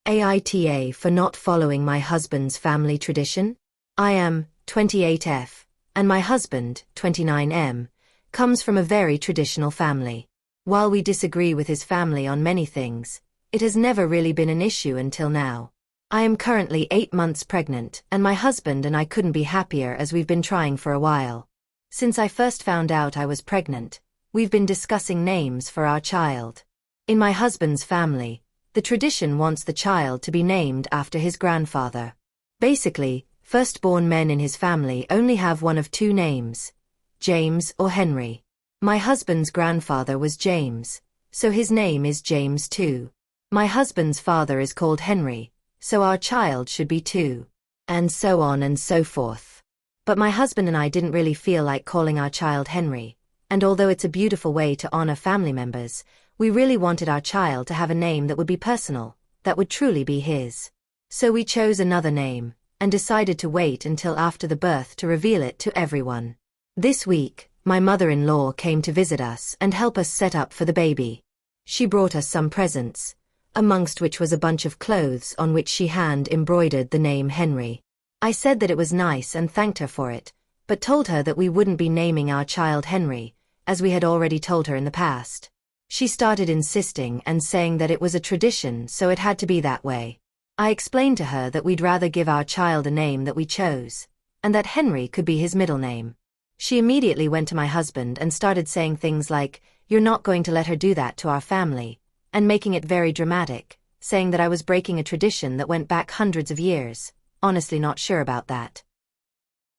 AITA for not following my husband's family tradition? I am 28F, and my husband, 29M, comes from a very traditional family. While we disagree with his family on many things, it has never really been an issue until now. I am currently 8 months pregnant, and my husband and I couldn't be happier as we've been trying for a while. Since I first found out I was pregnant, we've been discussing names for our child. In my husband's family, the tradition wants the child to be named after his grandfather. Basically, firstborn men in his family only have one of two names, James or Henry. My husband's grandfather was James, so his name is James too. My husband's father is called Henry, so our child should be too. And so on and so forth. But my husband and I didn't really feel like calling our child Henry, and although it's a beautiful way to honor family members, we really wanted our child to have a name that would be personal, that would truly be his. So we chose another name, and decided to wait until after the birth to reveal it to everyone. This week, my mother-in-law came to visit us and help us set up for the baby. She brought us some presents, amongst which was a bunch of clothes on which she hand-embroidered the name Henry. I said that it was nice and thanked her for it, but told her that we wouldn't be naming our child Henry, as we had already told her in the past. She started insisting and saying that it was a tradition, so it had to be that way. I explained to her that we'd rather give our child a name that we chose, and that Henry could be his middle name. She immediately went to my husband and started saying things like, "You're not going to let her do that to our family," and making it very dramatic, saying that I was breaking a tradition that went back hundreds of years. Honestly not sure about that.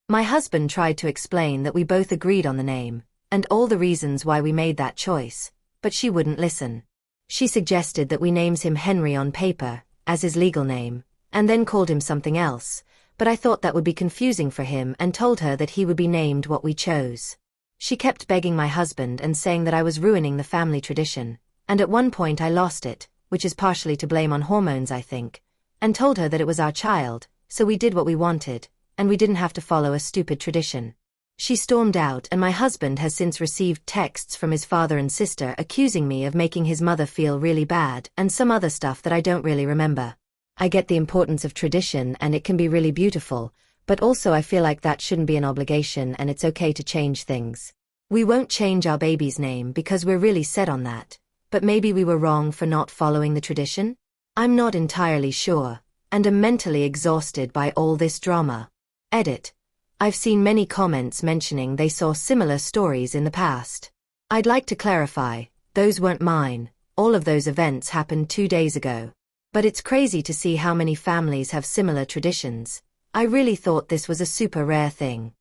My husband tried to explain that we both agreed on the name, and all the reasons why we made that choice, but she wouldn't listen. She suggested that we names him Henry on paper, as his legal name, and then called him something else, but I thought that would be confusing for him and told her that he would be named what we chose. She kept begging my husband and saying that I was ruining the family tradition, and at one point I lost it, which is partially to blame on hormones I think, and told her that it was our child, so we did what we wanted, and we didn't have to follow a stupid tradition. She stormed out, and my husband has since received texts from his father and sister accusing me of making his mother feel really bad and some other stuff that I don't really remember. I get the importance of tradition and it can be really beautiful, but also I feel like that shouldn't be an obligation and it's okay to change things. We won't change our baby's name because we're really set on that, but maybe we were wrong for not following the tradition? I'm not entirely sure, and am mentally exhausted by all this drama. Edit. I've seen many comments mentioning they saw similar stories in the past. I'd like to clarify, those weren't mine, all of those events happened 2 days ago. But it's crazy to see how many families have similar traditions. I really thought this was a super rare thing.